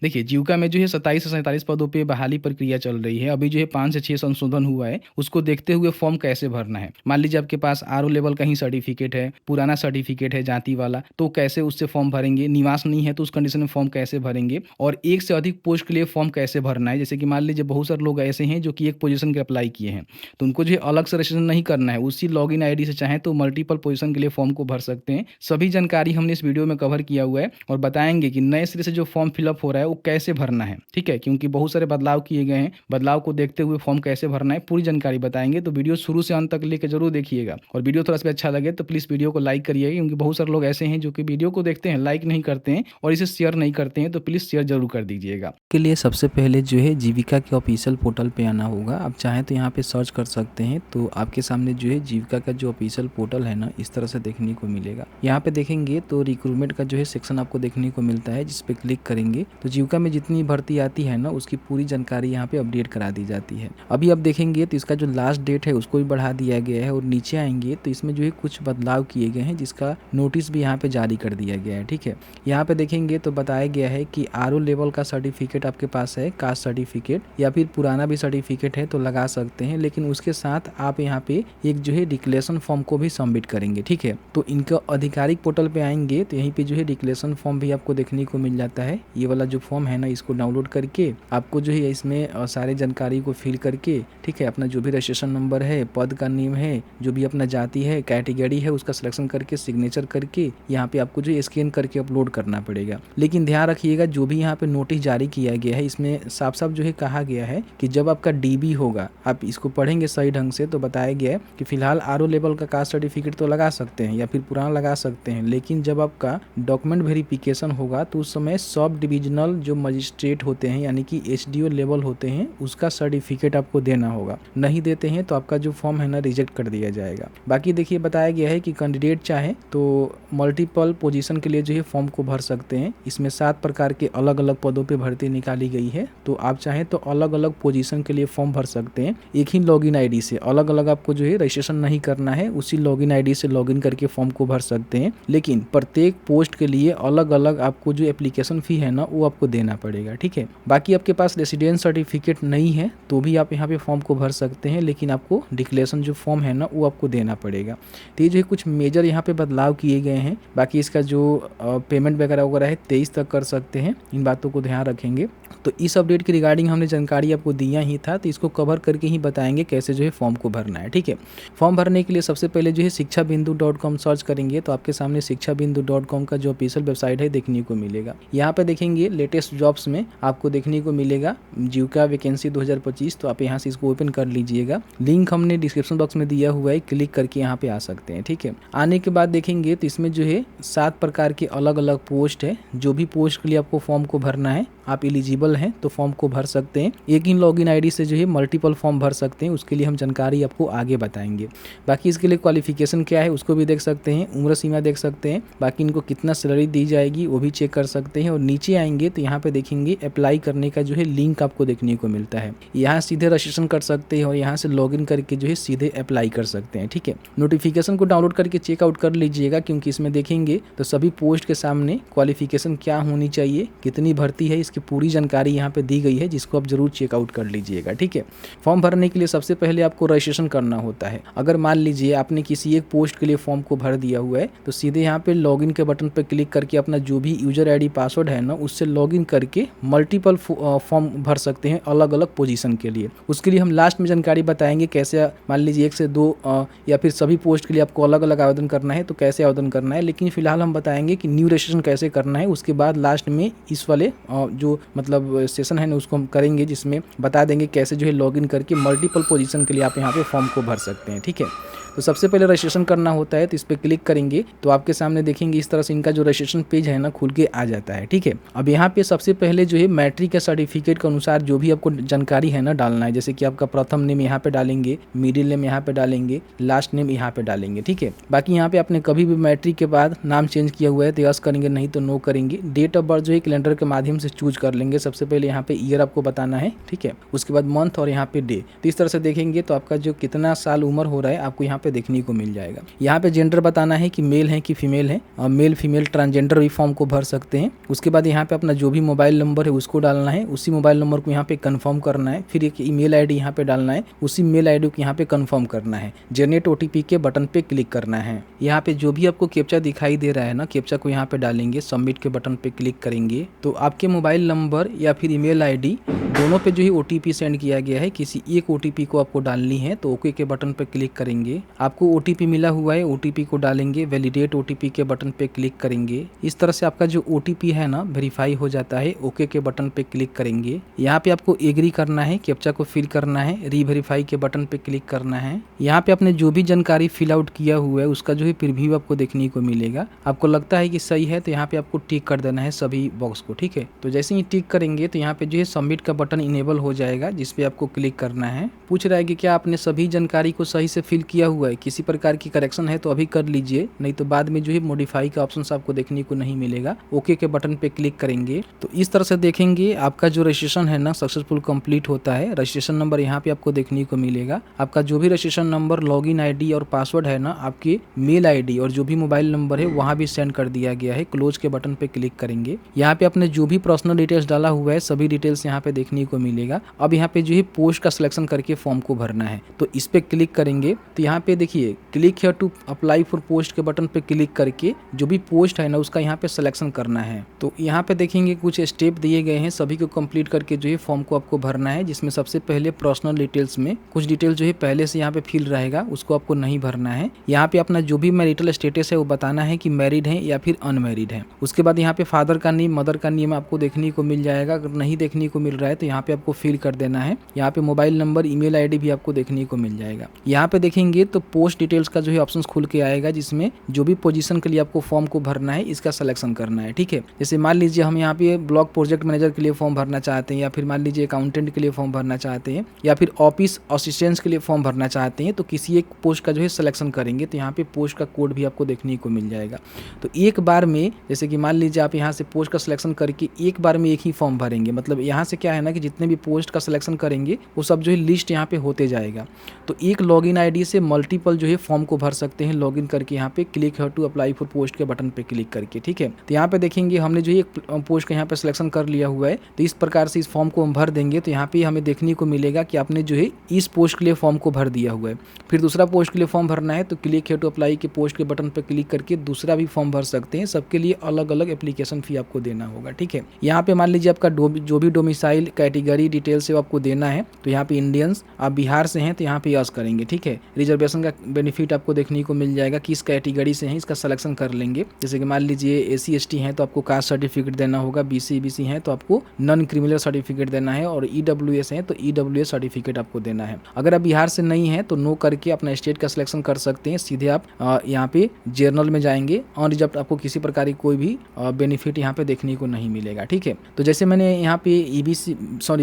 देखिए, जीविका में जो है 27 से 47 पदों पे बहाली प्रक्रिया चल रही है। अभी जो है 5 से 6 संशोधन हुआ है, उसको देखते हुए फॉर्म कैसे भरना है। मान लीजिए आपके पास आरओ लेवल का ही सर्टिफिकेट है, पुराना सर्टिफिकेट है जाति वाला, तो कैसे उससे फॉर्म भरेंगे? निवास नहीं है तो उस कंडीशन में फॉर्म कैसे भरेंगे? और एक से अधिक पोस्ट के लिए फॉर्म कैसे भरना है? जैसे कि मान लीजिए बहुत सारे लोग ऐसे हैं जो कि एक पोजीशन के अप्लाई किए हैं, तो उनको जो है अलग से रजिस्ट्रेशन नहीं करना है। उसी लॉगिन आईडी से चाहें तो मल्टीपल पोजीशन के लिए फॉर्म को भर सकते हैं। सभी जानकारी हमने इस वीडियो में कवर किया हुआ है और बताएंगे कि नए सिरे से जो फॉर्म फिलअप हो रहा है वो कैसे भरना है, ठीक है? क्योंकि बहुत सारे बदलाव किए गए हैं, बदलाव को देखते हुए फॉर्म कैसे भरना है पूरी जानकारी बताएंगे। तो वीडियो शुरू से अंत तक लेकर जरूर देखिएगा और वीडियो थोड़ा सा अच्छा लगे तो प्लीज़ वीडियो को लाइक करिएगा, क्योंकि बहुत सारे लोग ऐसे हैं जो कि वीडियो को देखते हैं, लाइक नहीं करते हैं और इसे शेयर नहीं करते हैं, तो प्लीज़ शेयर जरूर कर दीजिएगा। के लिए सबसे पहले जो है जीविका के ऑफिशियल पोर्टल पे आना होगा। आप चाहें तो यहाँ पे सर्च कर सकते हैं, तो आपके सामने जो है जीविका का जो ऑफिशियल पोर्टल है ना, इस तरह से देखने को मिलेगा। यहाँ पे देखेंगे तो रिक्रूटमेंट का जो है सेक्शन आपको देखने को मिलता है, जिस पे क्लिक करेंगे तो जीविका में जितनी भर्ती आती है ना, उसकी पूरी जानकारी यहाँ पे अपडेट करा दी जाती है। अभी आप देखेंगे तो इसका जो लास्ट डेट है उसको भी बढ़ा दिया गया है और नीचे आएंगे तो इसमें जो है कुछ बदलाव किए गए हैं, जिसका नोटिस भी यहाँ पे जारी कर दिया गया है, ठीक है। यहाँ पे देखेंगे तो बताया गया है कि आरओ लेवल का सर्टिफिकेट आपके पास है, कास्ट सर्टिफिकेट या फिर पुराना भी सर्टिफिकेट है तो लगा सकते हैं, लेकिन उसके साथ आप यहाँ पे एक जो है डिक्लेरेशन फॉर्म को भी सबमिट करेंगे, ठीक है। तो इनका आधिकारिक पोर्टल पे आएंगे तो यहीं पे जो है डिक्लेरेशन फॉर्म भी आपको देखने को मिल जाता है। ये वाला जो फॉर्म है ना, इसको डाउनलोड करके आपको जो है इसमें सारे जानकारी को फिल करके, ठीक है, अपना जो भी रजिस्ट्रेशन नंबर है, पद का नेम है, जो भी अपना जाति है, कैटेगरी है, उसका सिलेक्शन करके सिग्नेचर करके यहाँ पे आपको जो स्कैन करके अपलोड करना पड़ेगा। लेकिन ध्यान रखिएगा, जो भी यहाँ पे नोटिस जारी किया गया है इसमें साफ साफ जो है कहा गया है कि जब आपका डीबी होगा, आप इसको पढ़ेंगे सही ढंग से तो बताया गया है कि फिलहाल आरओ लेवल का कास्ट सर्टिफिकेट तो लगा सकते हैं या फिर पुराना लगा सकते हैं, लेकिन जब आपका डॉक्यूमेंट वेरिफिकेशन होगा तो उस समय सब डिविजनल जो मजिस्ट्रेट होते हैं यानी कि एसडीओ लेवल होते हैं, उसका सर्टिफिकेट आपको देना होगा। नहीं देते हैं तो आपका जो फॉर्म है ना रिजेक्ट कर दिया जाएगा। बाकी देखिए बताया गया है कि कैंडिडेट चाहे तो मल्टीपल पोजीशन के लिए जो है फॉर्म को भर सकते हैं। इसमें 7 प्रकार के अलग अलग पदों पे भर्ती निकाली गई है, तो आप चाहें तो अलग अलग पोजीशन के लिए फॉर्म भर सकते हैं। एक ही लॉगिन आईडी से अलग अलग आपको जो है रजिस्ट्रेशन नहीं करना है, उसी लॉगिन आईडी से लॉगिन करके फॉर्म को भर सकते हैं, लेकिन प्रत्येक पोस्ट के लिए अलग अलग आपको जो एप्लीकेशन फी है ना वो आपको देना पड़ेगा, ठीक है। बाकी आपके पास रेसिडेंस सर्टिफिकेट नहीं है तो भी आप यहाँ पे फॉर्म को भर सकते हैं, लेकिन आपको डिक्लेरेशन जो फॉर्म है ना वो आपको देना पड़ेगा। तो ये जो है कुछ मेजर यहाँ पे बदलाव किए गए हैं। बाकी इसका जो पेमेंट वगैरह है 23 तक कर सकते हैं, इन बातों को ध्यान रखेंगे। तो इस अपडेट की रिगार्डिंग हमने जानकारी आपको दिया ही था, तो इसको कवर करके ही बताएंगे कैसे जो है फॉर्म को भरना है, ठीक है। फॉर्म भरने के लिए सबसे पहले जो है शिक्षाबिंदु.com सर्च करेंगे तो आपके सामने शिक्षाबिंदु.com का जो ऑफिशियल वेबसाइट है देखने को मिलेगा। यहाँ पे देखेंगे लेटेस्ट जॉब्स में आपको देखने को मिलेगा जीविका वैकेंसी 2025, तो आप यहाँ से इसको ओपन कर लीजिएगा। लिंक हमने डिस्क्रिप्शन बॉक्स में दिया हुआ है, क्लिक करके यहाँ पे आ सकते हैं, ठीक है। आने के बाद देखेंगे तो इसमें जो है 7 प्रकार के अलग अलग पोस्ट है। जो भी पोस्ट के लिए आपको फॉर्म को भरना है, आप एलिजिबल हैं तो फॉर्म को भर सकते हैं। एक ही लॉगिन आईडी से जो है मल्टीपल फॉर्म भर सकते हैं, उसके लिए हम जानकारी आपको आगे बताएंगे। बाकी इसके लिए क्वालिफिकेशन क्या है उसको भी देख सकते हैं, उम्र सीमा देख सकते हैं, बाकी इनको कितना सैलरी दी जाएगी वो भी चेक कर सकते हैं। और नीचे आएंगे तो यहाँ पे देखेंगे अप्लाई करने का जो है लिंक आपको देखने को मिलता है। यहाँ सीधे रजिस्ट्रेशन कर सकते हैं और यहाँ से लॉगिन करके जो है सीधे अप्लाई कर सकते हैं, ठीक है। नोटिफिकेशन को डाउनलोड करके चेकआउट कर लीजिएगा, क्योंकि इसमें देखेंगे तो सभी पोस्ट के सामने क्वालिफिकेशन क्या होनी चाहिए, कितनी भर्ती है, इसकी पूरी जानकारी यहाँ पे दी गई है, जिसको आप जरूर चेकआउट कर लीजिएगा, ठीक है। फॉर्म भरने के लिए सबसे पहले आपको रजिस्ट्रेशन करना होता है। अगर मान लीजिए आपने किसी एक पोस्ट के लिए फॉर्म को भर दिया हुआ है तो सीधे यहाँ पे लॉगिन के बटन पर क्लिक करके अपना जो भी यूजर आईडी पासवर्ड है ना उससे लॉगिन करके मल्टीपल फॉर्म भर सकते हैं अलग अलग पोजीशन के लिए। उसके लिए हम लास्ट में जानकारी बताएंगे कैसे, मान लीजिए 1 से 2 या फिर सभी पोस्ट के लिए आपको अलग अलग आवेदन करना है तो कैसे आवेदन करना है, लेकिन फिलहाल हम बताएंगे कि न्यू रजिस्ट्रेशन कैसे करना है। उसके बाद लास्ट में इस वाले जो मतलब सेशन है ना उसको हम करेंगे, जिसमें बता देंगे कैसे जो है लॉगिन करके मल्टीपल पोजीशन के लिए आप यहाँ पे फॉर्म को भर सकते हैं, ठीक है। तो सबसे पहले रजिस्ट्रेशन करना होता है, तो इस पर क्लिक करेंगे तो आपके सामने देखेंगे इस तरह से इनका जो रजिस्ट्रेशन पेज है ना खुल के आ जाता है, ठीक है। अब यहाँ पे सबसे पहले जो है मैट्रिक के सर्टिफिकेट के अनुसार जो भी आपको जानकारी है ना डालना है, जैसे कि आपका प्रथम नेम यहाँ पे डालेंगे, मिडिल नेम यहाँ पे डालेंगे, लास्ट नेम यहाँ पे डालेंगे, ठीक है। बाकी यहाँ पे आपने कभी भी मैट्रिक के बाद नाम चेंज किया हुआ है तो यस करेंगे, नहीं तो नो करेंगे। डेट ऑफ बर्थ जो है कैलेंडर के माध्यम से चूज यूज कर लेंगे। सबसे पहले यहाँ पे ईयर आपको बताना है, ठीक है, उसके बाद मंथ और यहाँ पे डे। तो इस तरह से देखेंगे तो आपका जो कितना साल उम्र हो रहा है आपको यहाँ पे देखने को मिल जाएगा। यहाँ पे जेंडर बताना है कि मेल है कि फीमेल है, और मेल फीमेल ट्रांसजेंडर भी फॉर्म को भर सकते हैं। उसके बाद यहाँ पे अपना जो भी मोबाइल नंबर है उसको डालना है, उसी मोबाइल नंबर को यहाँ पे कंफर्म करना है। फिर एक ईमेल आईडी यहाँ पे डालना है, उसी मेल आईडी को यहाँ पे कंफर्म करना है। जनरेट ओटीपी के बटन पे क्लिक करना है। यहाँ पे जो भी आपको कैप्चा दिखाई दे रहा है ना, कैप्चा को यहाँ पे डालेंगे, सबमिट के बटन पे क्लिक करेंगे तो आपके मोबाइल नंबर या फिर ईमेल आईडी दोनों पे जो है ओटीपी सेंड किया गया है। किसी एक ओटीपी को आपको डालनी है तो ओके के बटन पे क्लिक करेंगे। आपको ओटीपी मिला हुआ है, ओटीपी को डालेंगे, वैलिडेट ओटीपी के बटन पे क्लिक करेंगे। इस तरह से आपका जो ओटीपी है ना वेरीफाई हो जाता है। ओके के बटन पे क्लिक करेंगे। यहाँ पे आपको एग्री करना है, कैप्चा को फिल करना है, रीवेरीफाई के बटन पे क्लिक करना है। यहाँ पे आपने जो भी जानकारी फिल आउट किया हुआ है उसका जो है प्रीव्यू आपको देखने को मिलेगा। आपको लगता है कि सही है तो यहाँ पे आपको टिक कर देना है सभी बॉक्स को, ठीक है। तो जैसे ही टिक करेंगे तो यहाँ पे जो है सबमिट का बटन इनेबल हो जाएगा, जिसपे आपको क्लिक करना है। पूछ रहा है कि क्या आपने सभी जानकारी को सही से फिल किया हुआ है, किसी प्रकार की करेक्शन है तो अभी कर लीजिए, नहीं तो बाद में जो है मॉडिफाई का ऑप्शन आपको देखने को नहीं मिलेगा। ओके के बटन पे क्लिक करेंगे तो इस तरह से देखेंगे आपका जो रजिस्ट्रेशन है ना सक्सेसफुल कंप्लीट होता है। रजिस्ट्रेशन नंबर यहाँ पे आपको देखने को मिलेगा। आपका जो भी रजिस्ट्रेशन नंबर, लॉगिन आईडी और पासवर्ड है ना आपके मेल आईडी और जो भी मोबाइल नंबर है वहाँ भी सेंड कर दिया गया है। क्लोज के बटन पे क्लिक करेंगे। यहाँ पे आपने जो भी पर्सनल डिटेल्स डाला हुआ है सभी डिटेल्स यहाँ पे देखने को मिलेगा। अब यहाँ पे जो है पोस्ट का सिलेक्शन करके फॉर्म को भरना है तो इस पे क्लिक करेंगे तो यहाँ पे देखिए click here to apply for post के बटन पे क्लिक करके जो भी पोस्ट है ना उसका यहाँ पे सिलेक्शन करना है। तो यहाँ पे देखेंगे कुछ स्टेप दिए गए हैं, सभी को कंप्लीट करके जो है फॉर्म को आपको भरना है, जिसमें सबसे पहले पर्सनल डिटेल्स में कुछ डिटेल जो है पहले से यहाँ पे फिल रहेगा, उसको आपको नहीं भरना है। यहाँ पे अपना जो भी मैरिटल स्टेटस है वो बताना है कि मैरिड है या फिर अनमैरिड है। उसके बाद यहाँ पे फादर का नेम, मदर का नेम आपको देखने को मिल जाएगा। अगर नहीं देखने को मिल रहा है तो यहाँ पे आपको फिल कर देना है। यहाँ पे मोबाइल नंबर, ईमेल आईडी भी आपको देखने को मिल जाएगा। यहाँ पे देखेंगे तो पोस्ट डिटेल्स का जो है ऑप्शन खुल के आएगा, जिसमें जो भी पोजीशन के लिए आपको फॉर्म को भरना है इसका सिलेक्शन करना है, ठीक है। जैसे मान लीजिए हम यहाँ पे ब्लॉक प्रोजेक्ट मैनेजर के लिए फॉर्म भरना चाहते हैं, या फिर मान लीजिए अकाउंटेंट के लिए फॉर्म भरना चाहते हैं, या फिर ऑफिस असिस्टेंट के लिए फॉर्म भरना चाहते हैं, तो किसी एक पोस्ट का जो है सिलेक्शन करेंगे तो यहाँ पे पोस्ट का कोड भी आपको देखने को मिल जाएगा। तो एक बार में जैसे कि मान लीजिए आप यहाँ से पोस्ट का सिलेक्शन करके एक बार में एक ही फॉर्म भरेंगे, मतलब यहाँ से क्या है ना कि जितने भी पोस्ट का सिलेक्शन करेंगे वो सब जो है लिस्ट यहाँ पे होते जाएगा। तो एक लॉगिन आईडी से मल्टीपल जो है फॉर्म को भर सकते हैं लॉगिन करके, यहाँ पे click here to apply for post के बटन पे क्लिक करके, ठीक है। तो यहाँ पे देखेंगे हमने जो एक पोस्ट का यहाँ पे सिलेक्शन कर लिया हुआ है, तो इस प्रकार से इस फॉर्म को हम भर देंगे तो यहाँ पे हमें देखने को मिलेगा कि आपने जो है इस पोस्ट के लिए फॉर्म को भर दिया हुआ है। फिर दूसरा पोस्ट के लिए फॉर्म भरना है तो क्लिक हियर टू अप्लाई के पोस्ट के बटन पे क्लिक करके दूसरा भी फॉर्म भर सकते हैं। सबके लिए अलग अलग एप्लीकेशन फी आपको देना होगा, ठीक है। यहाँ पे मान लीजिए आपका जो भी डोमिसाइल कैटेगरी डिटेल्स है वो आपको देना है। तो यहाँ पे इंडियंस, आप बिहार से हैं तो यहाँ पे यस करेंगे, ठीक है। रिजर्वेशन का बेनिफिट आपको देखने को मिल जाएगा, किस कैटेगरी से हैं इसका सिलेक्शन कर लेंगे। जैसे कि मान लीजिए SC ST हैं तो आपको कास्ट सर्टिफिकेट देना होगा, BC BC हैं तो आपको नॉन क्रिमिनल सर्टिफिकेट देना है, और EWS हैं तो EWS सर्टिफिकेट आपको देना है। अगर आप बिहार से नहीं है तो नो करके अपना स्टेट का सिलेक्शन कर सकते हैं। सीधे आप यहाँ पे जर्नल में जाएंगे, और जब आपको किसी प्रकार की कोई भी बेनिफिट यहाँ पे देखने को नहीं मिलेगा, ठीक है। तो जैसे मैंने यहाँ पे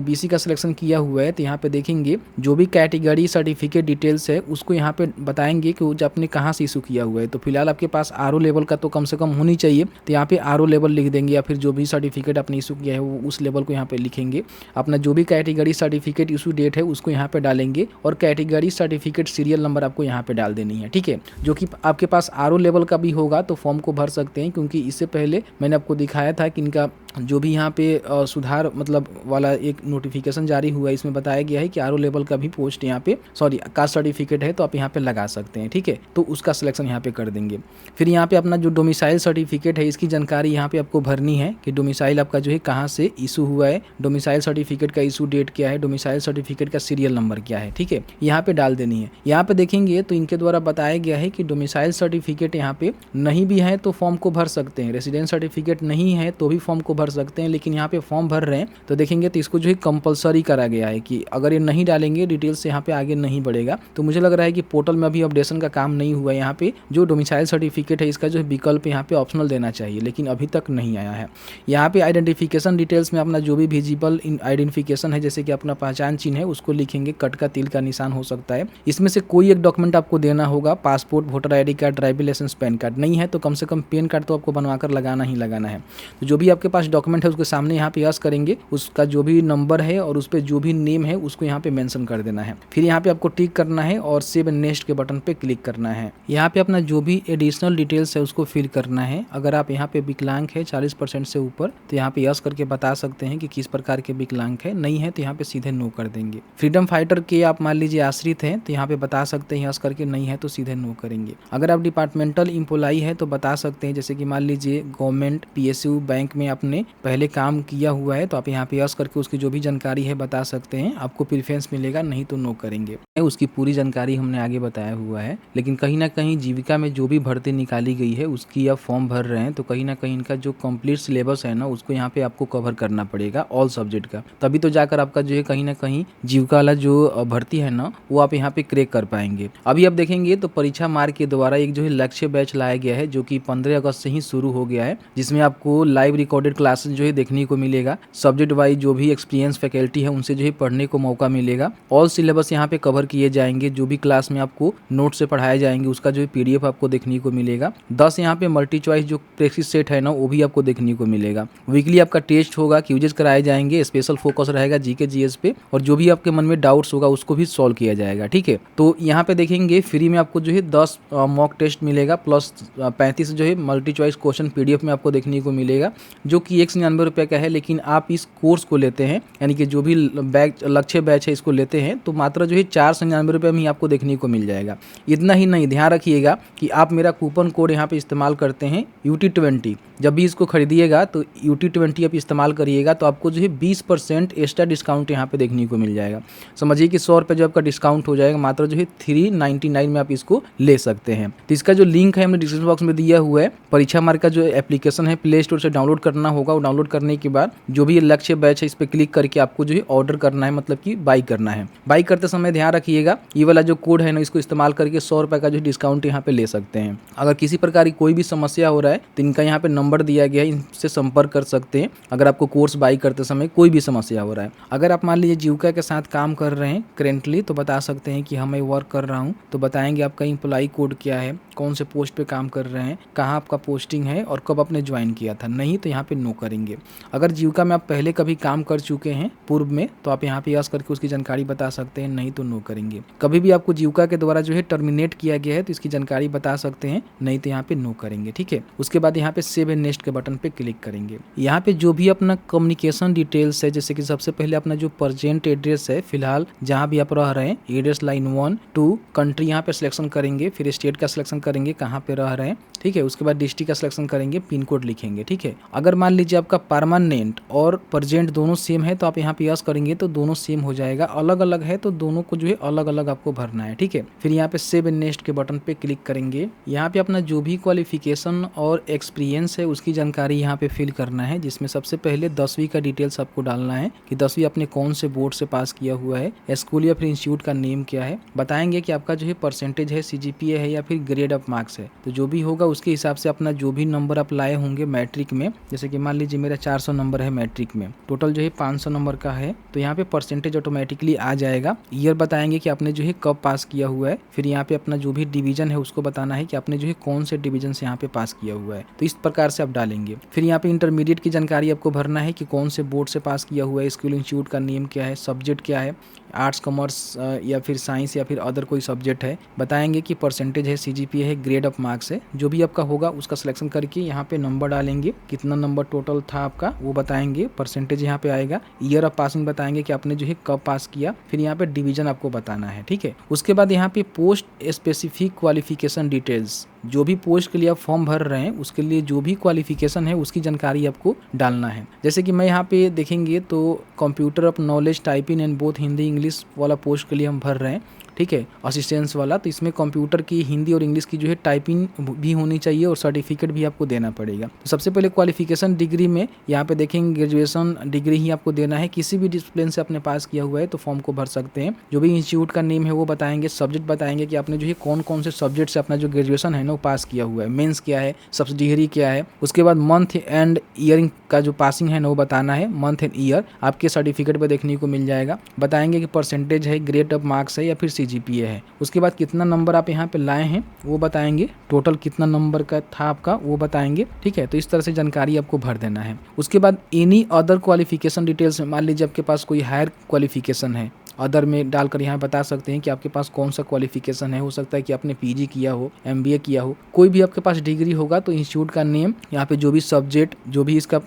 BC का सिलेक्शन किया हुआ है तो यहाँ पे देखेंगे जो भी कैटेगरी सर्टिफिकेट डिटेल्स है उसको यहाँ पे बताएंगे कि वो आपने कहाँ से इशू किया हुआ है। तो फिलहाल आपके पास RO लेवल का तो कम से कम होनी चाहिए, तो यहाँ पे RO लेवल लिख देंगे, या फिर जो भी सर्टिफिकेट आपने इशू किया है वो उस लेवल को यहाँ पे लिखेंगे। अपना जो भी कैटेगरी सर्टिफिकेट इशू डेट है उसको यहाँ पे डालेंगे, और कैटेगरी सर्टिफिकेट सीरियल नंबर आपको यहाँ पे डाल देनी है, ठीक है। जो कि आपके पास RO लेवल का भी होगा तो फॉर्म को भर सकते हैं, क्योंकि इससे पहले मैंने आपको दिखाया था कि इनका जो भी यहाँ पे सुधार मतलब वाला एक नोटिफिकेशन जारी हुआ है, इसमें बताया गया है कि RO लेवल का भी पोस्ट यहाँ पे कास्ट सर्टिफिकेट है तो आप यहाँ पे लगा सकते हैं, ठीक है। तो उसका सिलेक्शन यहाँ पे कर देंगे। फिर यहाँ पे अपना जो डोमिसाइल सर्टिफिकेट है इसकी जानकारी यहाँ पे आपको भरनी है कि डोमिसाइल आपका जो है कहाँ से इशू हुआ है, डोमिसाइल सर्टिफिकेट का इशू डेट क्या है, डोमिसाइल सर्टिफिकेट का सीरियल नंबर क्या है, ठीक है। यहाँ पे डाल देनी है। यहाँ पे देखेंगे तो इनके द्वारा बताया गया है कि डोमिसाइल सर्टिफिकेट यहाँ पे नहीं भी है तो फॉर्म को भर सकते हैं, रेसिडेंस सर्टिफिकेट नहीं है तो भी फॉर्म को भर सकते हैं। लेकिन यहाँ पे फॉर्म भर रहे हैं तो देखेंगे तो इसको जो है कंपलसरी करा गया है कि अगर ये नहीं डालेंगे डिटेल्स यहाँ पे आगे नहीं बढ़ेगा। तो मुझे लग रहा है कि पोर्टल में अभी अपडेशन का काम नहीं हुआ है। यहाँ पे जो डोमिसाइल सर्टिफिकेट है इसका जो विकल्प यहाँ पे ऑप्शनल देना चाहिए, लेकिन अभी तक नहीं आया है। यहाँ पे आइडेंटिफिकेशन डिटेल्स में अपना जो भी विजिबल आइडेंटिफिकेशन है, जैसे कि अपना पहचान चिन्ह है उसको लिखेंगे, कट का तिल का निशान हो सकता है। इसमें से कोई एक डॉक्यूमेंट आपको देना होगा, passport, voter ID card, driving licence, PAN card. नहीं है तो कम से कम पैन कार्ड तो आपको बनवा कर लगाना ही लगाना है। तो जो भी आपके पास डॉक्यूमेंट है उसके सामने यहाँ पे यस करेंगे, उसका जो भी नंबर है और उस पर जो भी नेम है उसको यहाँ पे मेंशन कर देना है। फिर यहाँ पे आपको टिक करना है और सेव नेक्स्ट के बटन पे क्लिक करना है। यहाँ पे अपना जो भी एडिशनल डिटेल्स है उसको फिल करना है। अगर आप यहाँ पे विकलांग है 40% से ऊपर तो यहाँ पे यस करके बता सकते हैं कि किस प्रकार के विकलांग है, नहीं है तो यहाँ पे सीधे नो कर देंगे। फ्रीडम फाइटर के आप मान लीजिए आश्रित हैं तो यहाँ पे बता सकते हैं यस करके, नहीं है तो सीधे नो करेंगे। अगर आप डिपार्टमेंटल एम्प्लॉई है तो बता सकते हैं, जैसे कि मान लीजिए गवर्नमेंट पीएसयू बैंक में आपने पहले काम किया हुआ है तो आप यहाँ पे यस करके उसकी जो भी जानकारी है बता सकते हैं, आपको प्रेफरेंस मिलेगा, नहीं तो नो करेंगे। उसकी पूरी जानकारी हमने आगे बताया हुआ है। लेकिन कहीं ना कहीं जीविका में जो भी भर्ती निकाली गई है उसकी आप फॉर्म भर रहे हैं तो कहीं ना कहीं इनका जो कंप्लीट सिलेबस है ना उसको यहाँ पे आपको कवर करना पड़ेगा ऑल सब्जेक्ट का, तभी तो जाकर आपका जो है कहीं ना कहीं जीविका वाला जो भर्ती है ना वो आप यहाँ पे क्रैक कर पाएंगे। अभी आप देखेंगे तो परीक्षा मार्ग के द्वारा एक जो है लक्ष्य बैच लाया गया है जो कि 15 अगस्त से ही शुरू हो गया है, जिसमें आपको लाइव रिकॉर्डेड क्लासेस जो है देखने को मिलेगा। सब्जेक्ट वाइज जो भी एक्सपीरियंस फैकल्टी है उनसे जो है पढ़ने को मौका मिलेगा। ऑल सिलेबस यहाँ पे कवर किए जाएंगे, जो भी क्लास में आपको नोट से पढ़ाए जाएंगे उसका जो है पीडीएफ आपको देखने को मिलेगा। 10 यहाँ पे मल्टी चॉइस जो प्रैक्टिस सेट है ना वो भी आपको देखने को मिलेगा। वीकली आपका टेस्ट होगा, क्यूजेस कराए जाएंगे, स्पेशल फोकस रहेगा जीके जीएस पे, और जो भी आपके मन में डाउट्स होगा उसको भी सॉल्व किया जाएगा। ठीक है, तो यहाँ पे देखेंगे फ्री में आपको जो है 10 मॉक टेस्ट मिलेगा प्लस 35 जो है मल्टी चॉइस क्वेश्चन पीडीएफ में आपको देखने को मिलेगा, जो कि 199 रुपये का है। लेकिन आप इस कोर्स को लेते हैं यानी कि जो भी बैच लक्ष्य बैच है इसको लेते हैं तो मात्र जो है 499 रुपये में ही आपको देखने को मिल जाएगा। इतना ही नहीं, ध्यान रखिएगा कि आप मेरा कूपन कोड यहाँ पे इस्तेमाल करते हैं UT20। जब भी इसको खरीदिएगा तो UT20 आप इस्तेमाल करिएगा तो आपको जो है 20% एक्स्ट्रा डिस्काउंट यहाँ पे देखने को मिल जाएगा। समझिए कि 100 रुपये जो आपका डिस्काउंट हो जाएगा, मात्र जो है 399 में आप इसको ले सकते हैं। तो इसका जो लिंक है हमने डिस्क्रिप्शन बॉक्स में दिया हुआ है। परीक्षा मार्ग का जो एप्लीकेशन है प्ले स्टोर से डाउनलोड करना होगा, और डाउनलोड करने के बाद जो भी लक्ष्य बैच है इस पर क्लिक करके आपको जो है ऑर्डर करना है, मतलब कि बाई करना है। बाई करते समय ध्यान रखिएगा ये वाला जो कोड है ना इसको इस्तेमाल करके 100 रुपये का जो डिस्काउंट यहाँ पे ले सकते हैं। अगर किसी प्रकार की कोई भी समस्या हो रहा है तो इनका यहाँ पे नंबर दिया गया है, इनसे संपर्क कर सकते हैं अगर आपको कोर्स बाई करते समय कोई भी समस्या हो रहा है। अगर आप मान लीजिए जीविका के साथ काम कर रहे हैं करेंटली तो बता सकते हैं कि मैं वर्क कर रहा हूँ, तो बताएंगे आपका एम्प्लॉई कोड क्या है, कौन से पोस्ट पे काम कर रहे हैं, कहाँ आपका पोस्टिंग है और कब आपने ज्वाइन किया था, नहीं तो यहाँ पे नो करेंगे। अगर जीविका में आप पहले कभी काम कर चुके हैं पूर्व में तो आप यहाँ पे यस करके उसकी जानकारी बता सकते हैं, नहीं तो नो करेंगे। कभी भी आपको जीविका के द्वारा जो है टर्मिनेट किया गया है तो इसकी जानकारी बता सकते हैं, नहीं तो यहाँ पे नो करेंगे। ठीक है, उसके बाद यहाँ पे सेव एंड नेक्स्ट के बटन पे क्लिक करेंगे। यहाँ पे जो भी अपना कम्युनिकेशन डिटेल्स है, जैसे कि सबसे पहले अपना जो प्रेजेंट एड्रेस है फिलहाल जहाँ भी आप रह रहे हैं, एड्रेस लाइन 1 2 कंट्री यहाँ पे सिलेक्शन करेंगे, फिर स्टेट का सिलेक्शन करेंगे कहाँ पे रह रहे हैं। ठीक है, उसके बाद डिस्ट्रिक्ट का सिलेक्शन करेंगे, पिन कोड लिखेंगे। ठीक है, अगर मान लीजिए आपका परमानेंट और प्रेजेंट दोनों सेम है तो आप यहाँ पे यस करेंगे तो दोनों सेम हो जाएगा, अलग अलग है तो दोनों को जो है अलग अलग आपको भरना है। ठीक है, फिर यहाँ पे सेव एंड नेक्स्ट के बटन पे क्लिक करेंगे। यहाँ पे अपना जो भी क्वालिफिकेशन और एक्सपीरियंस है उसकी जानकारी यहाँ पे फिल करना है, जिसमें सबसे पहले 10वीं का डिटेल्स आपको डालना है कि 10वीं आपने कौन से बोर्ड से पास किया हुआ है, स्कूल या फिर इंस्टीट्यूट का नेम क्या है, बताएंगे कि आपका जो है परसेंटेज है, CGPA है या फिर ग्रेड ऑफ मार्क्स है। तो जो भी होगा उसके हिसाब से अपना जो भी नंबर आप लाए होंगे मैट्रिक में, जैसे कि मान लीजिए मेरा 400 नंबर है मैट्रिक में, टोटल जो है 500 नंबर का है तो यहाँ पे परसेंटेज ऑटोमेटिकली आ जाएगा। ईयर बताएंगे कि आपने जो है कब पास किया हुआ है, फिर यहाँ पे अपना जो भी डिवीजन है उसको बताना है कि आपने जो है कौन से डिवीजन से यहाँ पे पास किया हुआ है, तो इस प्रकार से आप डालेंगे। फिर यहाँ पे इंटरमीडिएट की जानकारी आपको भरना है कि कौन से बोर्ड से पास किया हुआ है, स्कूल इंस्टीट्यूट का नेम क्या है, सब्जेक्ट क्या है, आर्ट्स कॉमर्स या फिर साइंस या फिर अदर कोई सब्जेक्ट है, बताएंगे कि परसेंटेज है, CGPA है, ग्रेड ऑफ मार्क्स है। जो भी आपका होगा उसका सिलेक्शन करके यहाँ पे नंबर डालेंगे, कितना नंबर टोटल था आपका वो बताएंगे, परसेंटेज यहाँ पे आएगा, ईयर ऑफ पासिंग बताएंगे कि आपने जो है कब पास किया, फिर यहाँ पे डिवीजन आपको बताना है। ठीक है, उसके बाद यहाँ पे पोस्ट स्पेसिफिक क्वालिफिकेशन डिटेल्स, जो भी पोस्ट के लिए आप फॉर्म भर रहे हैं उसके लिए जो भी क्वालिफिकेशन है उसकी जानकारी आपको डालना है। जैसे कि मैं यहाँ पे देखेंगे तो computer of knowledge typing and both Hindi English वाला पोस्ट के लिए हम भर रहे हैं। ठीक है, असिस्टेंस वाला, तो इसमें कंप्यूटर की हिंदी और इंग्लिश की जो है टाइपिंग भी होनी चाहिए और सर्टिफिकेट भी आपको देना पड़ेगा। तो सबसे पहले क्वालिफिकेशन डिग्री में यहाँ पे देखेंगे ग्रेजुएशन डिग्री ही आपको देना है, किसी भी डिसिप्लिन से आपने पास किया हुआ है तो फॉर्म को भर सकते हैं। जो भी इंस्टीट्यूट का नेम है वो बताएंगे, सब्जेक्ट बताएंगे कि आपने जो है कौन कौन से सब्जेक्ट से अपना जो ग्रेजुएशन है ना वो पास किया हुआ है, मेंस क्या है, सब्सिडियरी क्या है। उसके बाद मंथ एंड ईयर का जो पासिंग है ना वो बताना है, मंथ एंड ईयर आपके सर्टिफिकेट पर देखने को मिल जाएगा। बताएंगे कि परसेंटेज है, ग्रेड ऑफ मार्क्स है या फिर सीजीपीए है। उसके बाद कितना नंबर आप यहाँ पे लाए हैं वो बताएंगे, टोटल कितना नंबर का था आपका वो बताएंगे, ठीक है। तो इस तरह से जानकारी आपको भर देना है। उसके बाद एनी अदर क्वालिफिकेशन डिटेल्स, मान लीजिए आपके पास कोई हायर क्वालिफिकेशन है, अदर में डालकर यहाँ बता सकते हैं कि आपके पास कौन सा क्वालिफिकेशन है। हो सकता है कि आपने पीजी किया हो, एमबीए किया हो, कोई भी आपके पास डिग्री होगा तो इंस्टीट्यूट का नेम, यहाँ पे जो भी सब्जेक्ट, जो भी इसका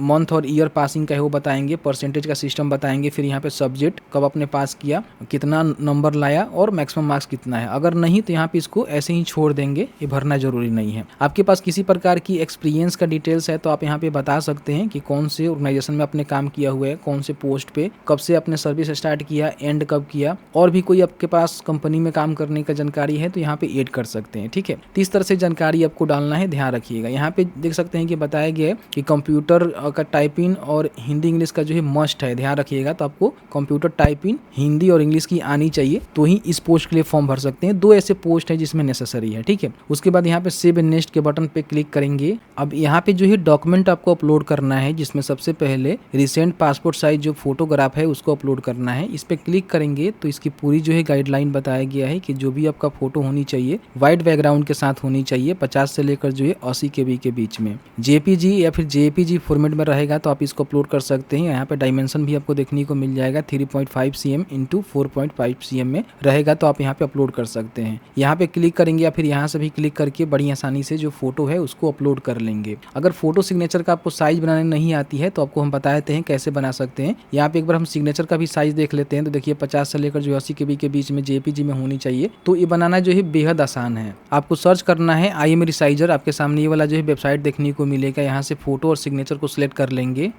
मंथ और ईयर पासिंग का है वो बताएंगे, परसेंटेज का सिस्टम बताएंगे, फिर यहाँ पे सब्जेक्ट कब आपने पास किया, कितना नंबर लाया और मैक्सिमम मार्क्स कितना है। अगर नहीं तो यहाँ पे इसको ऐसे ही छोड़ देंगे, ये भरना जरूरी नहीं है। आपके पास किसी प्रकार की एक्सपीरियंस का डिटेल्स है तो आप यहाँ पे बता सकते हैं कि कौन से ऑर्गेनाइजेशन में आपने काम किया हुआ है, कौन से पोस्ट पे, कब से आपने सर्विस स्टार्ट किया, एंड कब किया, और भी कोई आपके पास कंपनी में काम करने का जानकारी है तो यहाँ पे ऐड कर सकते हैं, ठीक है। तो इस तरह से जानकारी आपको डालना है, ध्यान रखिएगा। यहाँ पे देख सकते हैं कि बताया गया है कि कंप्यूटर का टाइपिंग और हिंदी इंग्लिश का जो है मस्ट है, ध्यान रखिएगा। तो आपको कंप्यूटर टाइपिंग हिंदी और इंग्लिश की आनी चाहिए तो ही इस पोस्ट के लिए फॉर्म भर सकते हैं। 2 ऐसे पोस्ट है जिसमें नेसेसरी है, ठीक है। उसके बाद यहाँ पे सेव एंड नेक्स्ट के बटन पे क्लिक करेंगे। अब यहाँ पे जो है डॉक्यूमेंट आपको अपलोड करना है, जिसमें सबसे पहले रिसेंट पासपोर्ट साइज जो फोटोग्राफ है उसको अपलोड करना है। इस पे क्लिक करेंगे तो इसकी पूरी जो है गाइडलाइन बताया गया है कि जो भी आपका फोटो होनी चाहिए वाइट बैकग्राउंड के साथ होनी चाहिए, 50 से लेकर जो है 80 KB के बीच में। जेपीजी या फिर जेपीजी फॉर्मेट में रहेगा तो आप इसको अपलोड कर सकते हैं। यहाँ पे डायमेंशन भी आपको देखने को मिल जाएगा, 3.5 cm इंटू 4.5 cm में रहेगा तो आप यहाँ पे अपलोड कर सकते हैं। यहाँ पे क्लिक करेंगे या फिर यहाँ से भी क्लिक करके बड़ी आसानी से जो फोटो है उसको अपलोड कर लेंगे। अगर फोटो सिग्नेचर का आपको साइज बनाने नहीं आती है तो आपको हम बता देते हैं कैसे बना सकते हैं। यहाँ पे एक बार हम सिग्नेचर का भी साइज देख लेते हैं। तो देखिए 50 से लेकर जो 80 KB के बीच में जेपीजी में होनी चाहिए। तो ये बनाना जो है बेहद आसान है। आपको सर्च करना है IM रिसाइजर, आपके सामने ये वाला जो है वेबसाइट देखने को मिलेगा। यहाँ से फोटो और सिग्नेचर को सिलेक्ट कर लेंगे।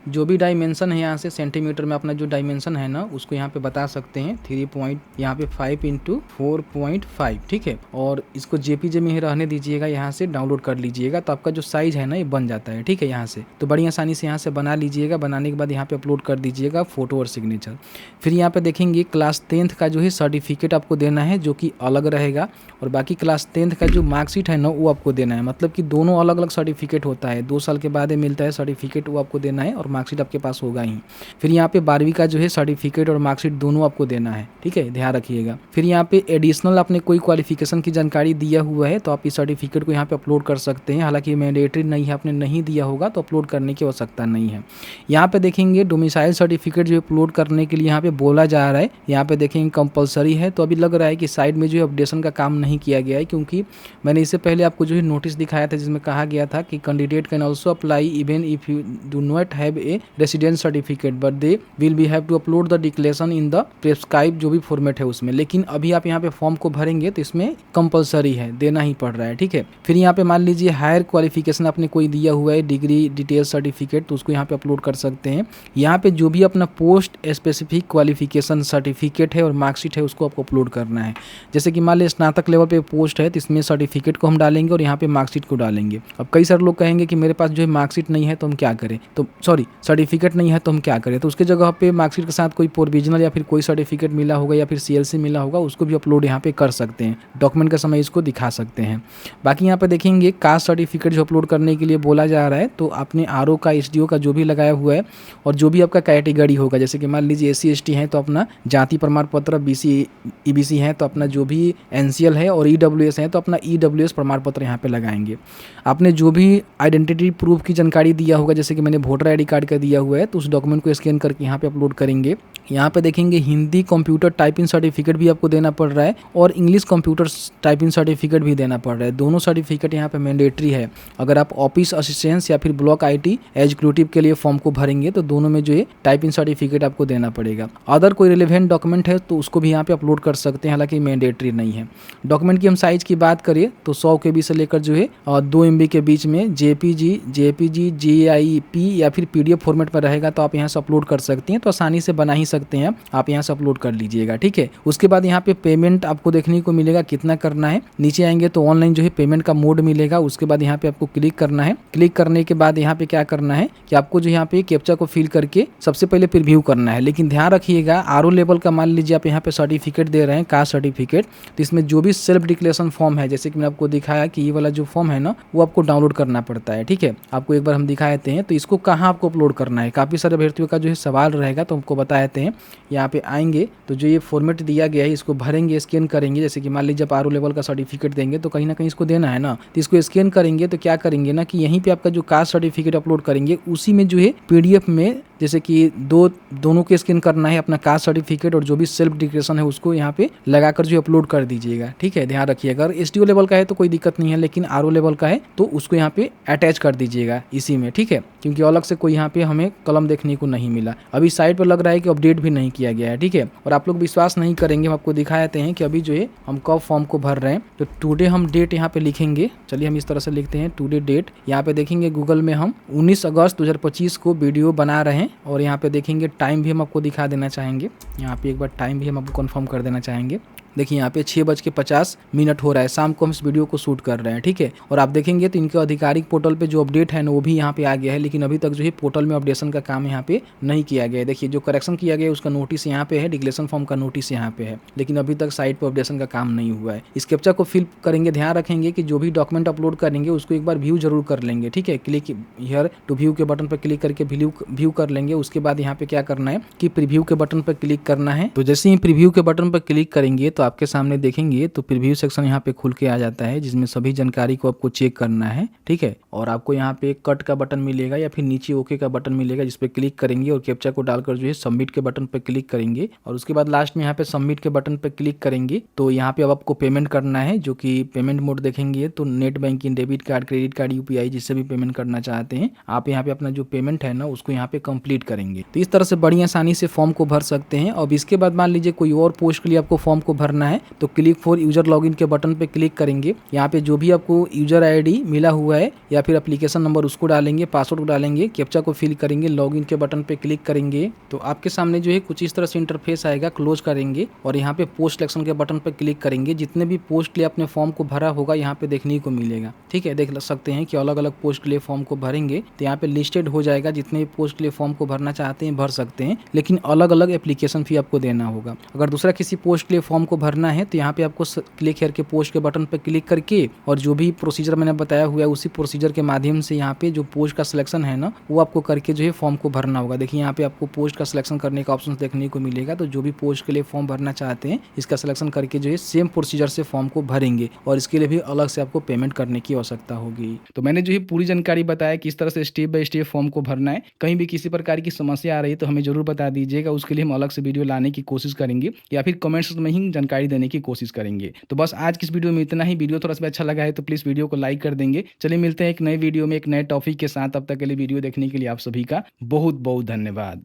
जो भी डायमेंशन है यहाँ से सेंटीमीटर में अपना जो डायमेंशन है ना उसको यहाँ पे बता सकते हैं, 3.5 इंटू 4.5, ठीक है। और इसको जेपीजे में ही रहने दीजिएगा, यहाँ से डाउनलोड कर लीजिएगा तो आपका जो साइज है ना ये बन जाता है, ठीक है। यहाँ से तो बड़ी आसानी से यहाँ से बना लीजिएगा। बनाने के बाद यहाँ पे अपलोड कर दीजिएगा फोटो और सिग्नेचर। फिर यहाँ पे देखेंगे क्लास 10th का जो है सर्टिफिकेट आपको देना है जो कि अलग रहेगा, और बाकी क्लास 10th का जो मार्कशीट है ना वो आपको देना है। मतलब कि दोनों अलग अलग सर्टिफिकेट होता है, 2 साल के बाद मिलता है सर्टिफिकेट, वो आपको देना है और मार्कशीट आपके पास होगा ही। फिर यहाँ पे 12वीं का जो है सर्टिफिकेट और मार्कशीट दोनों आपको देना है, ठीक है, ध्यान रखिएगा। फिर यहाँ पे एडिशनल आपने कोई क्वालिफिकेशन की जानकारी दिया हुआ है तो आप इस सर्टिफिकेट को यहाँ पे अपलोड कर सकते हैं। हालांकि मैंडेटरी नहीं है, आपने नहीं दिया होगा तो अपलोड करने की आवश्यकता नहीं है। यहाँ पे देखेंगे डोमिसाइल सर्टिफिकेट जो अपलोड करने के लिए यहाँ पे बोला जा रहा है, यहाँ पे देखेंगे कंपलसरी है। तो अभी लग रहा है कि साइड में जो है अपडेशन का काम नहीं किया गया है, क्योंकि मैंने इससे पहले आपको जो है नोटिस दिखाया था जिसमें कहा गया था कि candidate can also apply even if you do not have a residence certificate but they will be have to upload the declaration in the prescribe जो भी फॉर्मेट है उसमें। लेकिन अभी आप यहाँ पे फॉर्म को भरेंगे तो इसमें कंपलसरी है, देना ही पड़ रहा है, ठीक है। फिर यहाँ पे मान लीजिए हायर क्वालिफिकेशन आपने कोई दिया हुआ है, डिग्री डिटेल सर्टिफिकेट, तो उसको यहाँ पे अपलोड कर सकते हैं। यहाँ पे जो भी अपना पोस्ट स्पेसिफिक क्वालिफिकेशन सर्टिफिकेट है और मार्कशीट है उसको आपको अपलोड करना है। जैसे कि मान लीजिए स्नातक लेवल पे पोस्ट है तो इसमें सर्टिफिकेट को हम डालेंगे और यहाँ पे मार्कशीट को डालेंगे। अब कई सारे लोग कहेंगे कि मेरे पास जो है मार्कशीट नहीं है तो हम क्या करें, तो सॉरी सर्टिफिकेट नहीं है तो हम क्या करें, तो उसके जगह पे मार्कशीट के साथ कोई प्रोविजनल या फिर कोई सर्टिफिकेट मिला होगा या फिर CLC मिला होगा उसको भी अपलोड यहाँ पे कर सकते हैं। डॉक्यूमेंट का समय इसको दिखा सकते हैं। बाकी यहाँ पे देखेंगे कास्ट सर्टिफिकेट जो अपलोड करने के लिए बोला जा रहा है, तो आपने RO का SDO का जो भी लगाया हुआ है और जो भी आपका कैटेगरी होगा, जैसे कि मान लीजिए SC ST है तो अपना जाति प्रमाण पत्र, BC EBC है तो अपना जो भी NCL है और EWS है तो अपना EWS प्रमाण पत्र यहाँ पे लगाएंगे। आपने जो भी आइडेंटिटी प्रूफ की जानकारी दिया होगा, जैसे कि मैंने वोटर ID कार्ड का दिया हुआ है तो उस डॉक्यूमेंट को स्कैन करके यहाँ पे अपलोड करेंगे। यहाँ पे देखेंगे हिंदी कंप्यूटर टाइपिंग सर्टिफिकेट भी आपको देना पड़ रहा है और इंग्लिश कंप्यूटर टाइपिंग सर्टिफिकेट भी देना पड़ रहा है। दोनों सर्टिफिकेट यहाँ पे मैंडेटरी है। अगर आप ऑफिस असिस्टेंस या फिर ब्लॉक IT एग्जीक्यूटिव के लिए फॉर्म को भरेंगे तो दोनों में जो है टाइपिंग सर्टिफिकेट आपको देना पड़ेगा। अदर कोई रिलेवेंट डॉक्यूमेंट है तो उसको भी यहाँ पे अपलोड कर सकते हैं, हालांकि मैंडेटरी नहीं है। डॉक्यूमेंट की हम साइज की बात करें तो 100 KB से लेकर जो है 2 MB के बीच में JPG GIP या फिर PDF फॉर्मेट पर रहेगा तो आप यहाँ से अपलोड कर सकते हैं। तो आसानी से बना ही सकते हैं, आप यहाँ से अपलोड कर लीजिएगा, ठीक है। उसके बाद यहाँ पे पेमेंट आपको देखने को मिलेगा कितना करना है। नीचे आएंगे तो ऑनलाइन जो है पेमेंट का मोड मिलेगा। उसके बाद यहाँ पे आपको क्लिक करना है। क्लिक करने के बाद यहाँ पे क्या करना है कि आपको जो यहाँ पे कैप्चा को फिल करके सबसे पहले प्रीव्यू करना है। लेकिन ध्यान रखिएगा RO लेवल का मान लीजिए आप यहाँ पे सर्टिफिकेट दे रहे हैं, कास्ट सर्टिफिकेट, तो इसमें जो भी सेल्फ डिक्लेरेशन फॉर्म है, जैसे कि मैंने आपको दिखाया कि ये वाला जो फॉर्म है ना वो आपको डाउनलोड करना पड़ता है, ठीक है। आपको एक बार हम दिखा देते हैं तो इसको कहाँ आपको अपलोड करना है। काफी सारे अभ्यर्थियों का जो है सवाल रहेगा तो हमको बता देते हैं। आते हैं, यहाँ पे आएंगे तो जो ये फॉर्मेट दिया गया है इसको भरेंगे, स्कैन करेंगे। जैसे कि मान लीजिए आप आरओ लेवल का सर्टिफिकेट देंगे तो कहीं ना कहीं इसको देना है ना, तो इसको स्कैन करेंगे तो क्या करेंगे ना कि यहीं पे आपका जो कास्ट सर्टिफिकेट अपलोड करेंगे उसी में जो है पीडीएफ में, जैसे कि दोनों के स्कैन करना है, अपना कास्ट सर्टिफिकेट और जो भी सेल्फ डिक्लेरेशन है उसको यहाँ पे लगाकर जो अपलोड कर दीजिएगा। ठीक है, ध्यान रखिएगा। अगर एसडीओ लेवल का है तो कोई दिक्कत नहीं है, लेकिन आरओ लेवल का है तो उसको यहाँ पे अटैच कर दीजिएगा इसी में। ठीक है, क्योंकि अलग से कोई यहाँ पे हमें कलम देखने को नहीं मिला। अभी साइट पर लग रहा है कि अपडेट भी नहीं किया गया है। ठीक है, और आप लोग विश्वास नहीं करेंगे, हम आपको दिखा देते हैं कि अभी जो है हम कब फॉर्म को भर रहे हैं। तो टुडे हम डेट यहाँ पे लिखेंगे। चलिए हम इस तरह से लिखते हैं टुडे डेट। यहाँ पे देखेंगे गूगल में हम 19 अगस्त 2025 को वीडियो बना रहे हैं और यहाँ पे देखेंगे टाइम भी हम आपको दिखा देना चाहेंगे। यहाँ पे एक बार टाइम भी हम आपको कंफर्म कर देना चाहेंगे। देखिए यहाँ पे 6:50 हो रहा है, शाम को हम इस वीडियो को शूट कर रहे हैं। ठीक है, और आप देखेंगे तो इनके आधिकारिक पोर्टल पे जो अपडेट है ना वो भी यहाँ पे आ गया है, लेकिन अभी तक जो है पोर्टल में अपडेशन का काम यहाँ पे नहीं किया गया है। देखिए जो करेक्शन किया गया है उसका नोटिस यहाँ पे है, डिक्लेरेशन फॉर्म का नोटिस यहाँ पे है, लेकिन अभी तक साइट पर अपडेशन का काम नहीं हुआ है। इस कैप्चा को फिल करेंगे, ध्यान रखेंगे कि जो भी डॉक्यूमेंट अपलोड करेंगे उसको एक बार व्यू जरूर कर लेंगे। ठीक है, क्लिक हियर टू व्यू के बटन पर क्लिक करके व्यू कर लेंगे। उसके बाद यहाँ पे क्या करना है कि प्रीव्यू के बटन पर क्लिक करना है। तो जैसे ही प्रीव्यू के बटन पर क्लिक करेंगे तो आपके सामने देखेंगे तो प्रीव्यू सेक्शन यहाँ पे खुल के आ जाता है, जिसमें सभी जानकारी को आपको चेक करना है। ठीक है, और आपको यहाँ पे कट का बटन मिलेगा या फिर नीचे ओके का बटन मिलेगा, जिस पे क्लिक करेंगे और कैप्चा को डालकर जो है सबमिट के बटन पे क्लिक करेंगे। और उसके बाद लास्ट में यहाँ पे सबमिट के बटन पे क्लिक करेंगे तो यहाँ पे अब आपको पेमेंट करना है, जो कि पेमेंट मोड देखेंगे तो net banking, debit card, credit card, UPI, जिससे भी पेमेंट करना चाहते हैं आप यहाँ पे अपना जो पेमेंट है ना उसको यहाँ पे कंप्लीट करेंगे। तो इस तरह से बड़ी आसानी से फॉर्म को भर सकते हैं। अब इसके बाद मान लीजिए कोई और पोस्ट के लिए आपको फॉर्म को भरना है तो क्लिक फॉर यूजर लॉगिन के बटन पे क्लिक करेंगे। यहाँ पे जो भी आपको यूजर आईडी मिला हुआ है या फिर एप्लीकेशन नंबर उसको डालेंगे, पासवर्ड डालेंगे, कैप्चा को फिल करेंगे, लॉगिन के बटन पे क्लिक करेंगे तो आपके सामने जो है कुछ इस तरह से इंटरफेस आएगा। क्लोज करेंगे और यहाँ पे पोस्ट सिलेक्शन के बटन पे क्लिक करेंगे। जितने भी पोस्ट के लिए अपने फॉर्म को भरा होगा यहाँ पे देखने को मिलेगा। ठीक है, देख सकते हैं कि अलग अलग पोस्ट के लिए फॉर्म को भरेंगे तो यहाँ पे लिस्टेड हो जाएगा। जितने भी पोस्ट के लिए फॉर्म को भरना चाहते हैं भर सकते हैं, लेकिन अलग अलग एप्लीकेशन फी आपको देना होगा। अगर दूसरा किसी पोस्ट के लिए फॉर्म को भरना है तो यहाँ पे आपको क्लिक हियर के पोस्ट के बटन पर क्लिक करके और जो भी प्रोसीजर मैंने बताया हुआ है उसी प्रोसीजर के माध्यम से यहाँ पे जो पोस्ट का सिलेक्शन है ना वो आपको करके जो है फॉर्म को भरना होगा। देखिए यहाँ पे आपको पोस्ट का सिलेक्शन करने का ऑप्शन देखने को मिलेगा। तो जो भी पोस्ट के लिए फॉर्म भरना चाहते हैं इसका सिलेक्शन करके जो है सेम प्रोसीजर से फॉर्म को भरेंगे और इसके लिए भी अलग से आपको पेमेंट करने की आवश्यकता होगी। तो मैंने जो है पूरी जानकारी बताया कि इस तरह से स्टेप बाय स्टेप फॉर्म को भरना है। कहीं भी किसी प्रकार की समस्या आ रही है तो हमें जरूर बता दीजिएगा, उसके लिए हम अलग से वीडियो लाने की कोशिश करेंगे या फिर कमेंट्स में ही जानकारी देने की कोशिश करेंगे। तो बस आज की इस वीडियो में इतना ही। वीडियो थोड़ा सा अच्छा लगा है तो प्लीज वीडियो को लाइक कर देंगे। चलिए मिलते हैं एक नए वीडियो में एक नए टॉपिक के साथ। तब तक के लिए वीडियो देखने के लिए आप सभी का बहुत बहुत धन्यवाद।